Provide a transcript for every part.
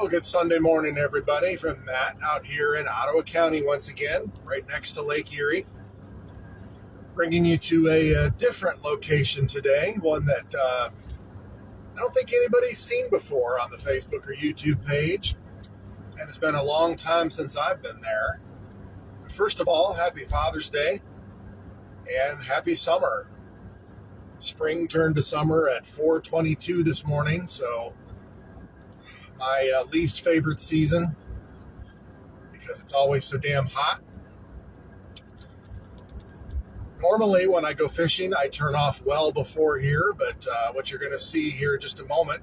Well, good Sunday morning, everybody, from Matt out here in Ottawa County once again, right next to Lake Erie. Bringing you to a different location today, one that I don't think anybody's seen before on the Facebook or YouTube page, and it's been a long time since I've been there. First of all, happy Father's Day and happy summer. Spring turned to summer at 4:22 this morning, so my least favorite season because it's always so damn hot. Normally, when I go fishing, I turn off well before here, but what you're going to see here in just a moment,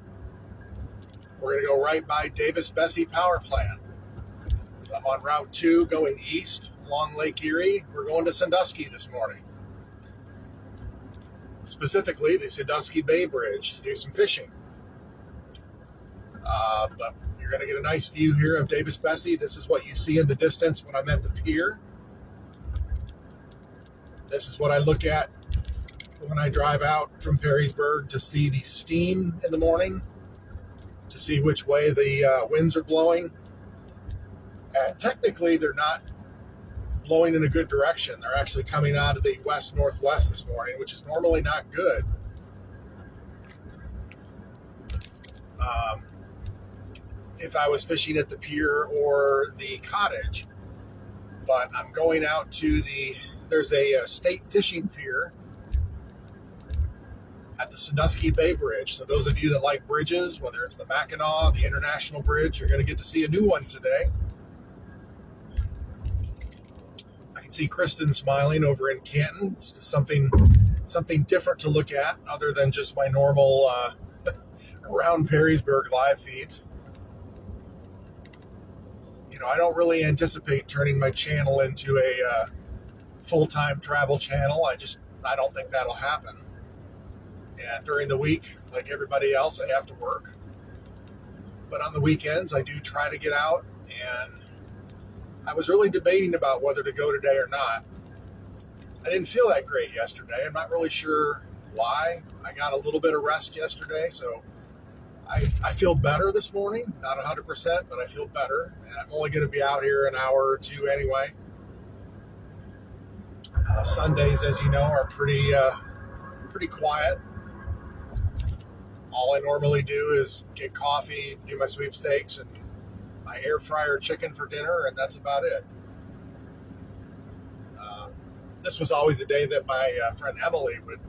we're going to go right by Davis-Besse Power Plant. So I'm on Route 2 going east along Lake Erie. We're going to Sandusky this morning. Specifically, the Sandusky Bay Bridge to do some fishing. But you're going to get a nice view here of Davis-Besse. This is what you see in the distance when I'm at the pier. This is what I look at when I drive out from Perrysburg to see the steam in the morning, to see which way the winds are blowing. And technically, they're not blowing in a good direction. They're actually coming out of the west-northwest this morning, which is normally not good. If I was fishing at the pier or the cottage, but I'm going out to there's a state fishing pier at the Sandusky Bay Bridge. So those of you that like bridges, whether it's the Mackinac, the International Bridge, you're going to get to see a new one today. I can see Kristen smiling over in Canton. It's just something different to look at other than just my normal around Perrysburg live feeds. I don't really anticipate turning my channel into a full-time travel channel. I don't think that'll happen. And during the week, like everybody else, I have to work. But on the weekends, I do try to get out. And I was really debating about whether to go today or not. I didn't feel that great yesterday. I'm not really sure why. I got a little bit of rest yesterday, so I feel better this morning, not 100%, but I feel better, and I'm only going to be out here an hour or two anyway. Sundays, as you know, are pretty quiet. All I normally do is get coffee, do my sweepstakes, and my air fryer chicken for dinner, and that's about it. This was always a day that my friend Emily would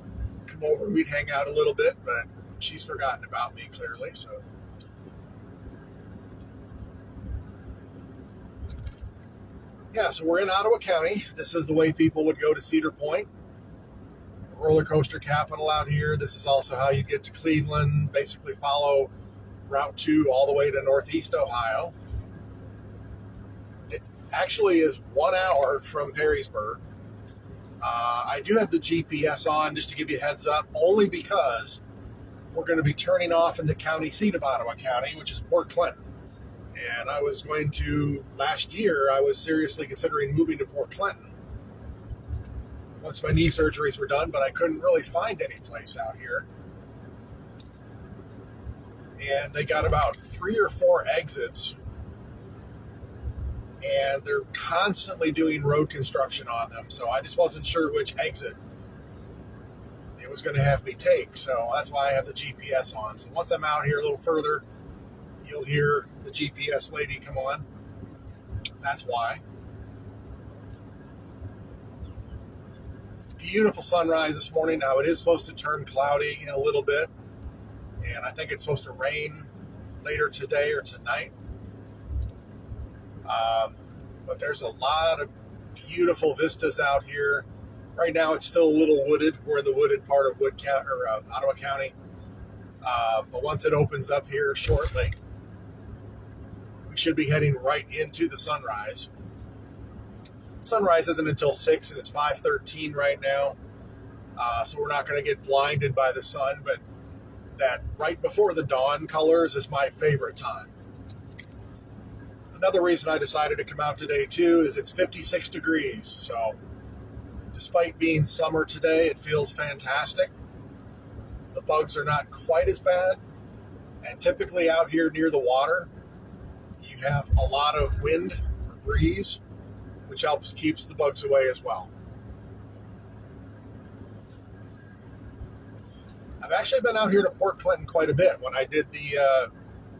come over and we'd hang out a little bit, but she's forgotten about me, clearly. So, yeah, so we're in Ottawa County. This is the way people would go to Cedar Point, roller coaster capital out here. This is also how you get to Cleveland. Basically follow Route 2 all the way to Northeast Ohio. It actually is 1 hour from Perrysburg. I do have the GPS on just to give you a heads up, only because we're going to be turning off in the county seat of Ottawa County, which is Port Clinton. And last year, I was seriously considering moving to Port Clinton once my knee surgeries were done, but I couldn't really find any place out here. And they got about 3 or 4 exits, and they're constantly doing road construction on them, so I just wasn't sure which exit it was going to have me take, so that's why I have the GPS on. So once I'm out here a little further, you'll hear the GPS lady come on. That's why. Beautiful sunrise this morning. Now it is supposed to turn cloudy in a little bit, and I think it's supposed to rain later today or tonight. But there's a lot of beautiful vistas out here. Right now, it's still a little wooded. We're in the wooded part of Ottawa County. But once it opens up here shortly, we should be heading right into the sunrise. Sunrise isn't until 6, and it's 5:13 right now. So we're not going to get blinded by the sun. But that right before the dawn colors is my favorite time. Another reason I decided to come out today, too, is it's 56 degrees. So despite being summer today, it feels fantastic. The bugs are not quite as bad. And typically out here near the water, You have a lot of wind or breeze, which keeps the bugs away as well. I've actually been out here to Port Clinton quite a bit. When I did the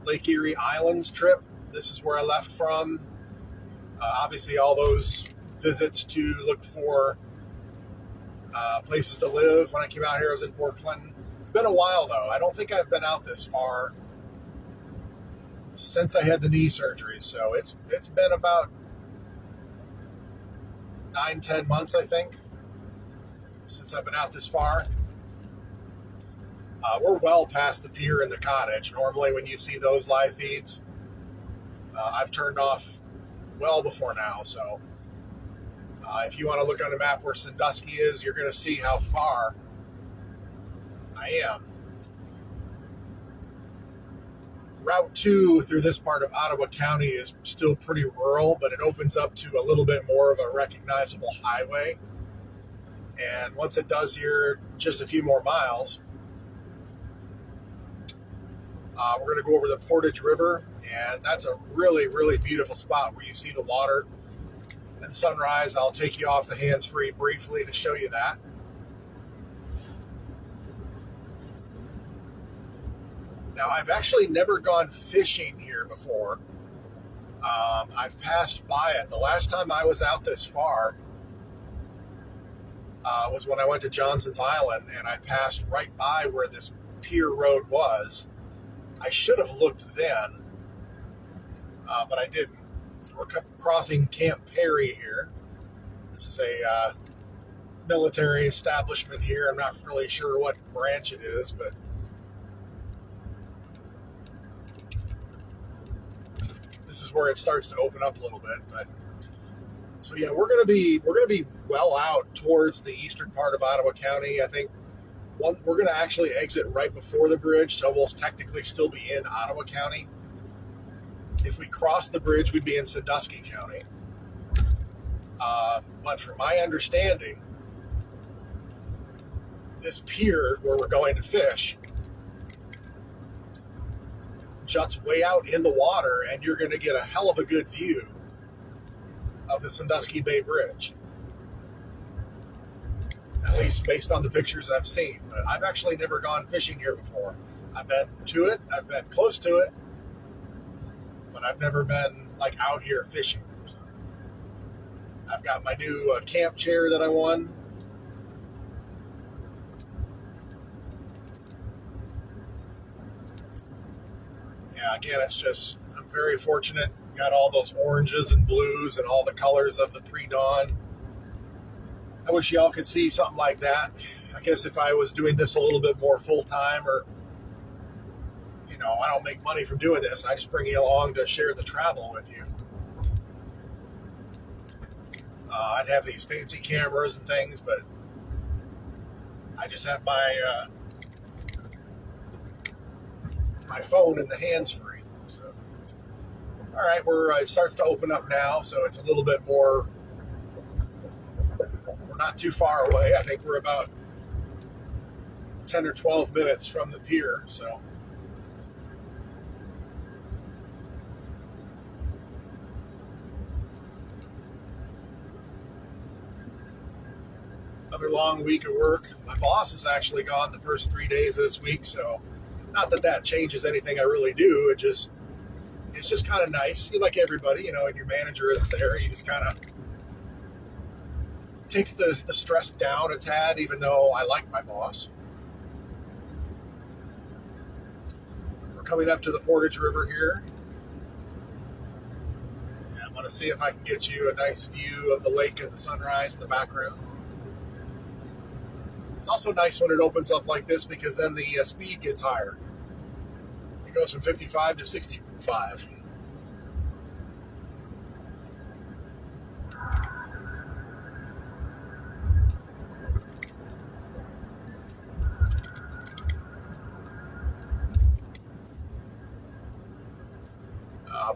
Lake Erie Islands trip, this is where I left from. Obviously, all those visits to look for places to live. When I came out here, I was in Port Clinton. It's been a while, though. I don't think I've been out this far since I had the knee surgery. So it's been about 9-10 months, I think, since I've been out this far. We're well past the pier and the cottage. Normally, when you see those live feeds, I've turned off well before now. So if you want to look on a map where Sandusky is, you're going to see how far I am. Route 2 through this part of Ottawa County is still pretty rural, but it opens up to a little bit more of a recognizable highway. And once it does here, just a few more miles, we're going to go over the Portage River, and that's a really, really beautiful spot where you see the water and the sunrise. I'll take you off the hands-free briefly to show you that. Now, I've actually never gone fishing here before. I've passed by it. The last time I was out this far was when I went to Johnson's Island, and I passed right by where this pier road was. I should have looked then, but I didn't. We're crossing Camp Perry here. This is a military establishment here. I'm not really sure what branch it is, but this is where it starts to open up a little bit. But so yeah, we're gonna be well out towards the eastern part of Ottawa County. I think we're gonna actually exit right before the bridge, so we'll technically still be in Ottawa County. If we cross the bridge, we'd be in Sandusky County. But from my understanding, this pier where we're going to fish juts way out in the water, and you're going to get a hell of a good view of the Sandusky Bay Bridge. At least based on the pictures I've seen. But I've actually never gone fishing here before. I've been to it, I've been close to it, but I've never been like out here fishing. So I've got my new camp chair that I won. Yeah, again, it's just, I'm very fortunate. Got all those oranges and blues and all the colors of the pre-dawn. I wish y'all could see something like that. I guess if I was doing this a little bit more full-time, or, you know, I don't make money from doing this. I just bring you along to share the travel with you. I'd have these fancy cameras and things, but I just have my my phone in the hands-free. So, all right, it starts to open up now, so it's a little bit more. We're not too far away. I think we're about 10 or 12 minutes from the pier. So, another long week of work. My boss is actually gone the first 3 days of this week, so not that changes anything I really do. It's just kind of nice. You like everybody, you know, and your manager isn't there. You just kind of takes the stress down a tad, even though I like my boss. We're coming up to the Portage River here. And I'm going to see if I can get you a nice view of the lake and the sunrise in the background. It's also nice when it opens up like this, because then the speed gets higher. It goes from 55 to 65.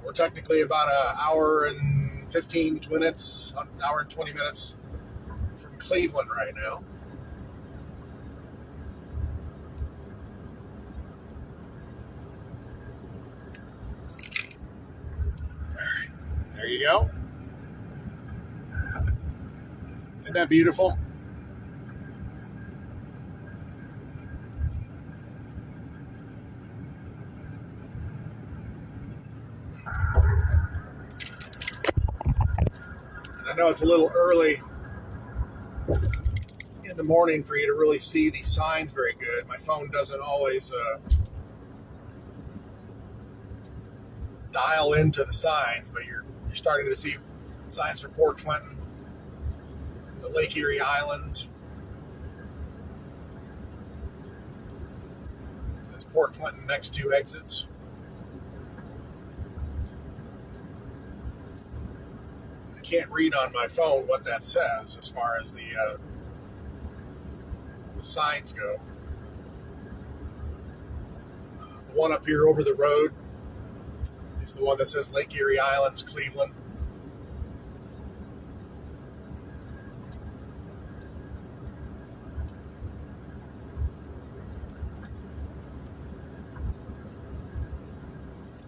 We're technically about an hour and 15 minutes, an hour and 20 minutes from Cleveland right now. There you go. Isn't that beautiful? And I know it's a little early in the morning for you to really see these signs very good. My phone doesn't always dial into the signs, but you're starting to see signs for Port Clinton, the Lake Erie Islands. There's Port Clinton next two exits. I can't read on my phone what that says as far as the signs go. The one up here over the road is the one that says Lake Erie Islands, Cleveland.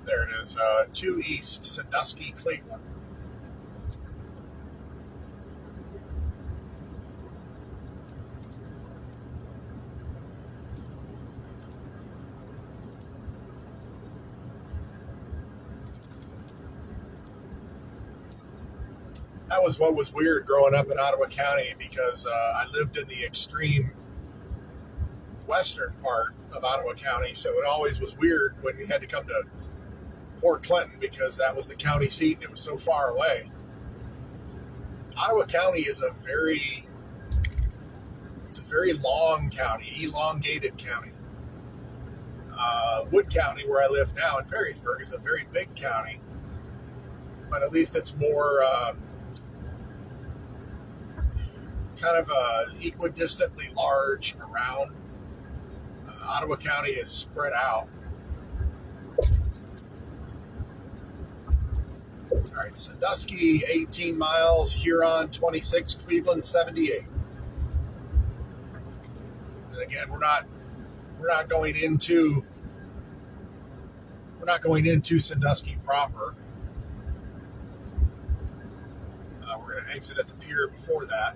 There it is, 2 East, Sandusky, Cleveland. That was what was weird growing up in Ottawa County, because I lived in the extreme western part of Ottawa County, so it always was weird when you had to come to Port Clinton because that was the county seat and it was so far away. Ottawa County is a very long county, elongated county. Wood County, where I live now in Perrysburg, is a very big county, but at least it's more kind of equidistantly large around. Ottawa County is spread out. All right, Sandusky 18 miles, Huron 26, Cleveland 78. And again, we're not going into Sandusky proper. We're going to exit at the pier before that.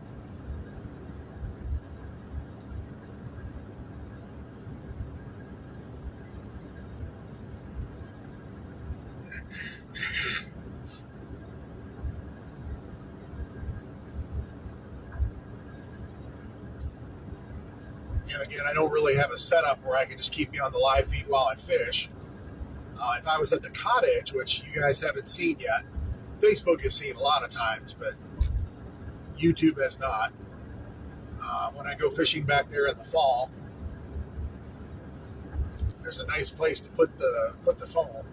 And again, I don't really have a setup where I can just keep you on the live feed while I fish. If I was at the cottage, which you guys haven't seen yet, Facebook has seen a lot of times, but YouTube has not. When I go fishing back there in the fall, there's a nice place to put the phone.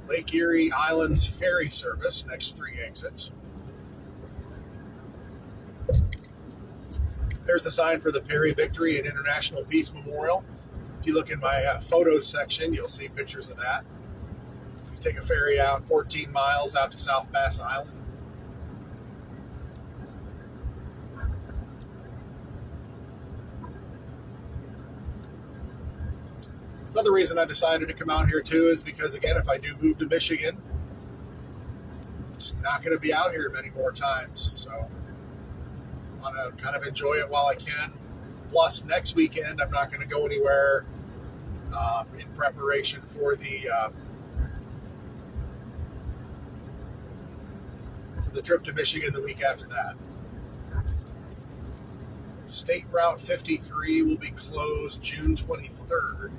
Lake Erie Islands ferry service, next 3 exits. There's the sign for the Perry Victory and International Peace Memorial. If you look in my photos section, you'll see pictures of that. You take a ferry out 14 miles out to South Bass Island. Another reason I decided to come out here too is because, again, if I do move to Michigan, I'm just not going to be out here many more times. So I want to kind of enjoy it while I can. Plus, next weekend, I'm not going to go anywhere in preparation for the trip to Michigan the week after that. State Route 53 will be closed June 23rd.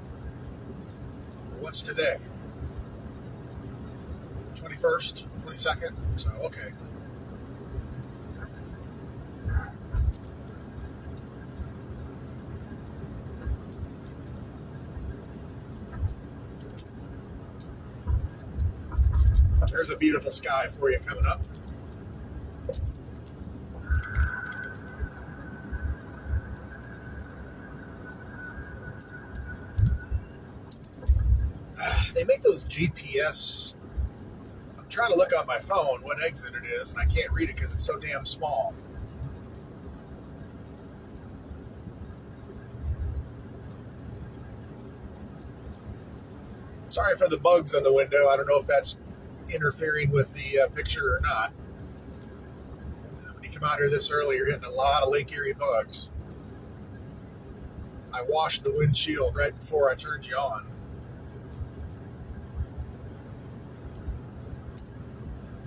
What's today? 21st, 22nd? So, okay. There's a beautiful sky for you coming up. They make those GPS. I'm trying to look on my phone what exit it is, and I can't read it because it's so damn small. Sorry for the bugs on the window. I don't know if that's interfering with the picture or not. When you come out here this early, you're hitting a lot of Lake Erie bugs. I washed the windshield right before I turned you on.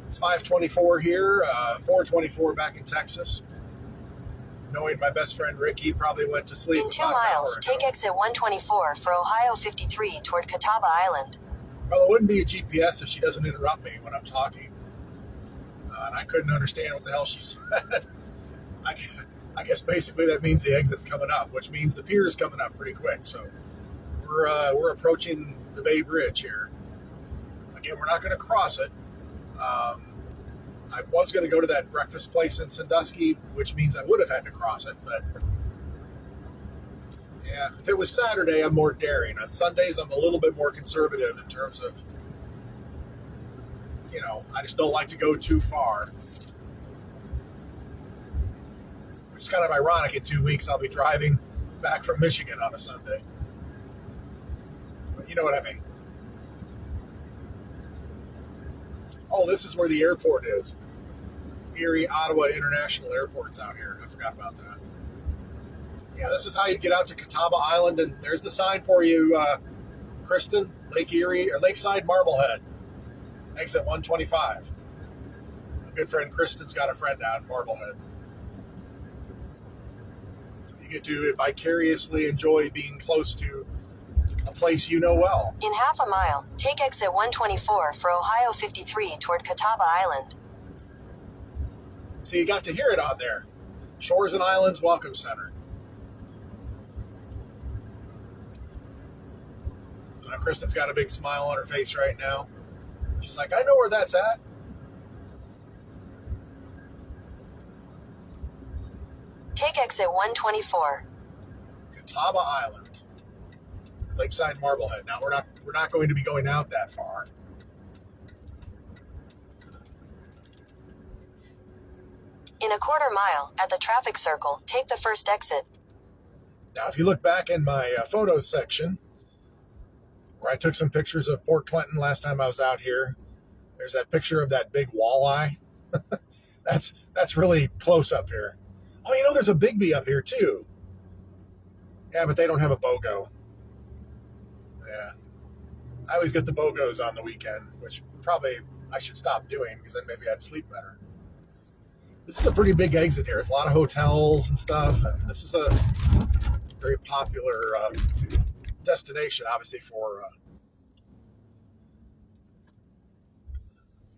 It's 5:24 here, 4:24 back in Texas. Knowing my best friend Rick, he probably went to sleep. In 2 miles, take exit 124 for Ohio 53 toward Catawba Island. Well, it wouldn't be a GPS if she doesn't interrupt me when I'm talking. And I couldn't understand what the hell she said. I guess basically that means the exit's coming up, which means the pier is coming up pretty quick. So we're approaching the Bay Bridge here. Again, we're not going to cross it. I was going to go to that breakfast place in Sandusky, which means I would have had to cross it. But yeah, if it was Saturday, I'm more daring. On Sundays, I'm a little bit more conservative in terms of, I just don't like to go too far. Which is kind of ironic. In 2 weeks, I'll be driving back from Michigan on a Sunday. But you know what I mean. Oh, this is where the airport is. Erie, Ottawa International Airport's out here. I forgot about that. Yeah, this is how you get out to Catawba Island, and there's the sign for you, Kristen, Lake Erie, or Lakeside Marblehead, exit 125. My good friend Kristen's got a friend out in Marblehead. So you get to vicariously enjoy being close to a place you know well. In half a mile, take exit 124 for Ohio 53 toward Catawba Island. So you got to hear it on there. Shores and Islands Welcome Center. So now Kristen's got a big smile on her face right now. She's like, I know where that's at. Take exit 124. Catawba Island. Lakeside Marblehead. Now we're not going to be going out that far. In a quarter mile, at the traffic circle, take the first exit. Now, if you look back in my photos section, where I took some pictures of Port Clinton last time I was out here, there's that picture of that big walleye. That's really close up here. Oh, there's a Bigby up here too. Yeah, but they don't have a BOGO. Yeah. I always get the BOGOs on the weekend, which probably I should stop doing because then maybe I'd sleep better. This is a pretty big exit here. It's a lot of hotels and stuff, and this is a very popular destination, obviously, for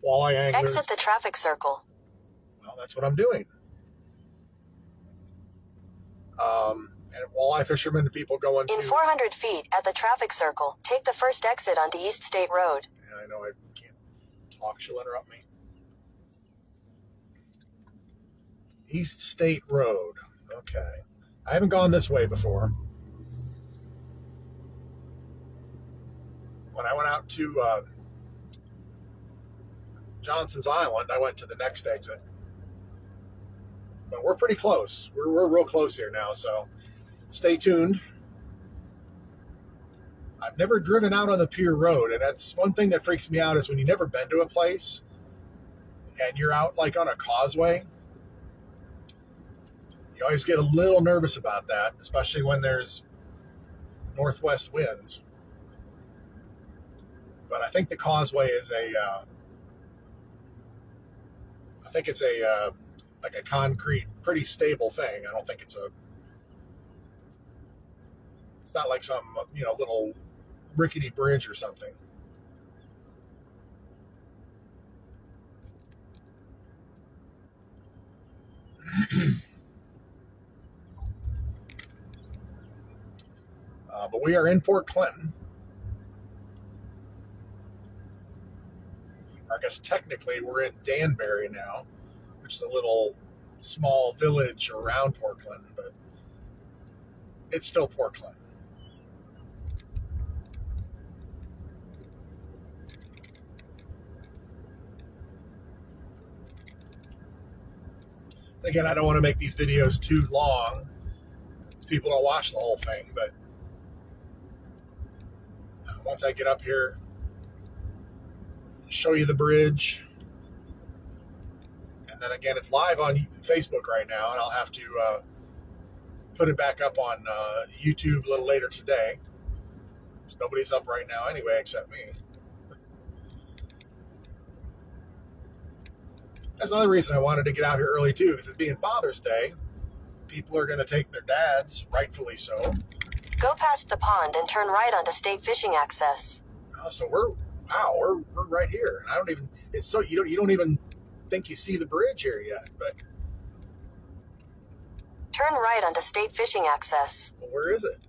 walleye anglers. Exit the traffic circle. Well, that's what I'm doing. And walleye fishermen and people going In 400 feet, at the traffic circle, take the first exit onto East State Road. Yeah, I know I can't talk. She'll interrupt me. East State Road. Okay. I haven't gone this way before. When I went out to Johnson's Island, I went to the next exit. But we're pretty close. We're real close here now, so stay tuned. I've never driven out on the pier road, and that's one thing that freaks me out is when you've never been to a place and you're out like on a causeway. You always get a little nervous about that, especially when there's northwest winds. But I think the causeway is like a concrete, pretty stable thing. I don't think it's not like some, little rickety bridge or something. But we are in Port Clinton. I guess technically we're in Danbury now, which is a little small village around Port Clinton, but it's still Port Clinton. Again, I don't want to make these videos too long, because people don't watch the whole thing, but once I get up here, show you the bridge. And then again, it's live on Facebook right now, and I'll have to put it back up on YouTube a little later today. Nobody's up right now anyway, except me. That's another reason I wanted to get out here early too, because it being Father's Day, people are going to take their dads, rightfully so. Go past the pond and turn right onto state fishing access. Oh, so we're right here, and I don't even. It's so you don't even think you see the bridge here yet, but turn right onto state fishing access. Well, where is it?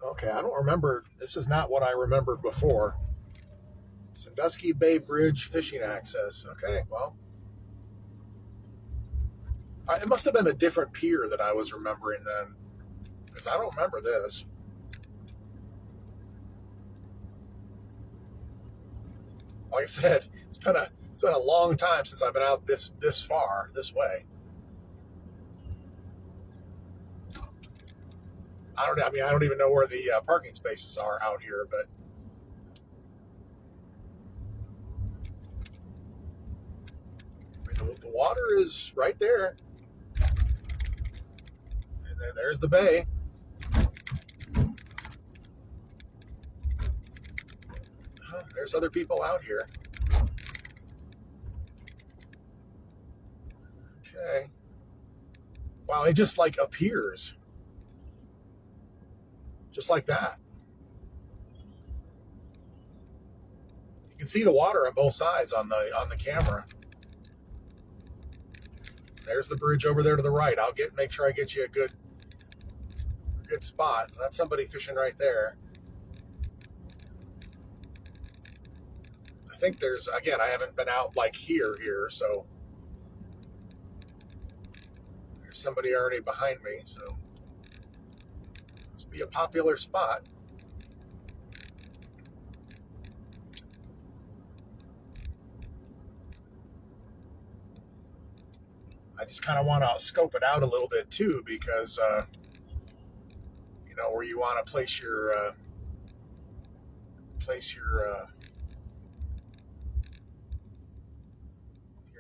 Okay, I don't remember. This is not what I remembered before. Sandusky Bay Bridge fishing access. Okay, well, it must have been a different pier that I was remembering then, because I don't remember this. Like I said, it's been a long time since I've been out this far this way. I don't even know where the parking spaces are out here, but the water is right there. And there's the bay. There's other people out here. Okay. Wow, it just like appears. Just like that. You can see the water on both sides on the camera. There's the bridge over there to the right. I'll make sure I get you a good spot. That's somebody fishing right there. I think there's, again, I haven't been out like here, so there's somebody already behind me, so must be a popular spot. I just kind of want to scope it out a little bit too, because where you want to place your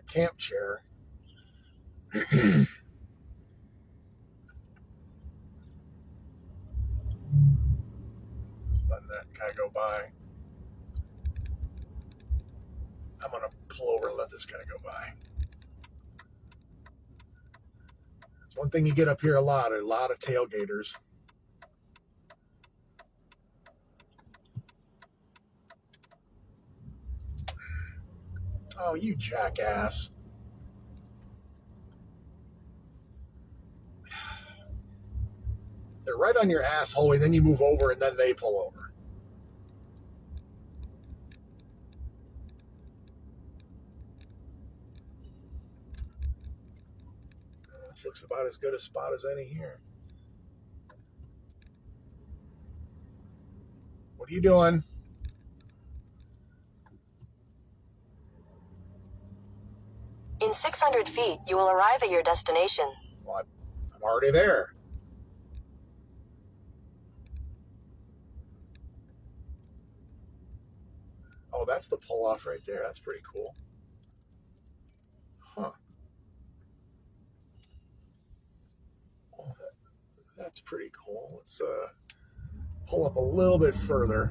camp chair. Just letting that guy go by. I'm gonna pull over and let this guy go by. It's one thing you get up here a lot of tailgaters. Oh, you jackass. They're right on your asshole, and then you move over, and then they pull over. This looks about as good a spot as any here. What are you doing? In 600 feet, you will arrive at your destination. Well, I'm already there. Oh, that's the pull-off right there. That's pretty cool. Huh. Oh, that's pretty cool. Let's pull up a little bit further.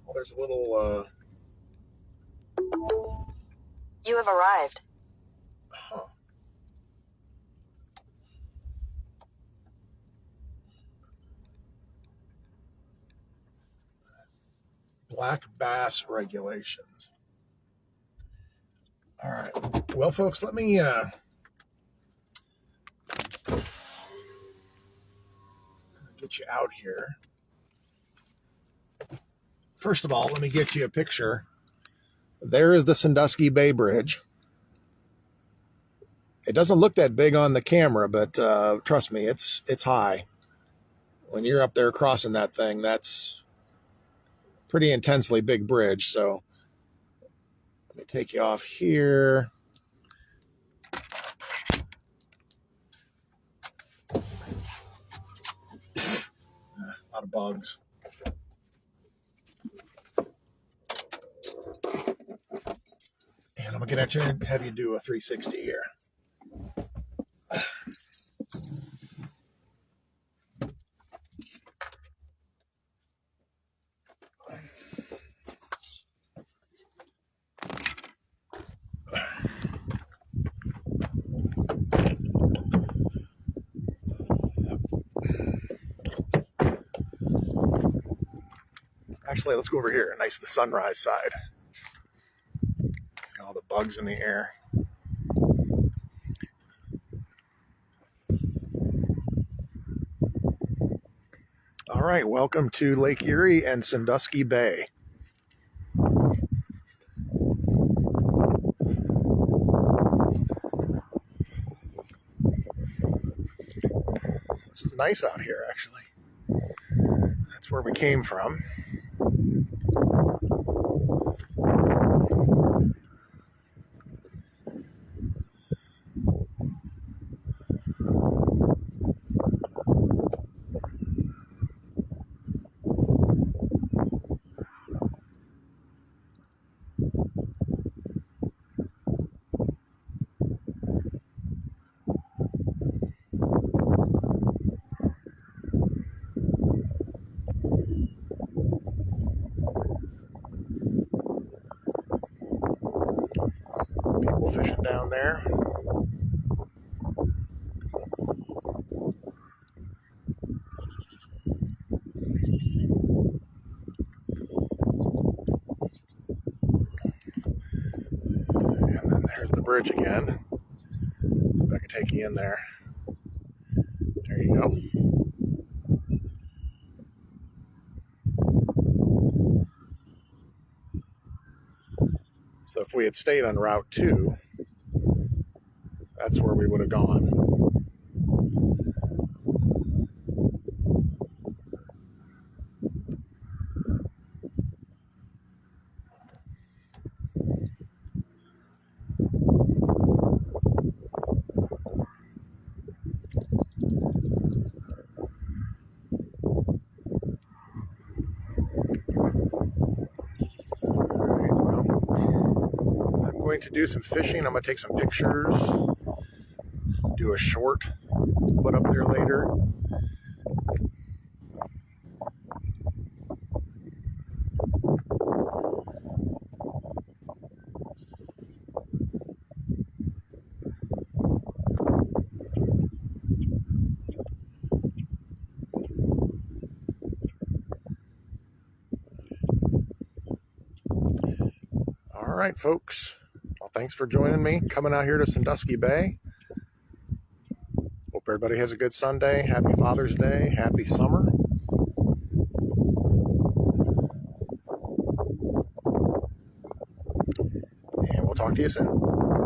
Oh, there's a little... You have arrived. Huh. Black bass regulations. All right. Well, folks, let me get you out here. First of all, let me get you a picture. There is the Sandusky Bay Bridge. It doesn't look that big on the camera, but trust me, it's high. When you're up there crossing that thing, that's pretty intensely big bridge. So Let me take you off here. A lot of bugs. And I'm going to have you do a 360 here. Actually, let's go over here. Nice, the sunrise side. All the bugs in the air. All right, welcome to Lake Erie and Sandusky Bay. This is nice out here, actually. That's where we came from. People fishing down there. And then there's the bridge again. If I can take you in there. There you go. So if we had stayed on Route 2, that's where we would have gone. Going to do some fishing. I'm going to take some pictures, do a short to put up there later. All right, folks. Well, thanks for joining me, coming out here to Sandusky Bay. Hope everybody has a good Sunday. Happy Father's Day. Happy summer. And we'll talk to you soon.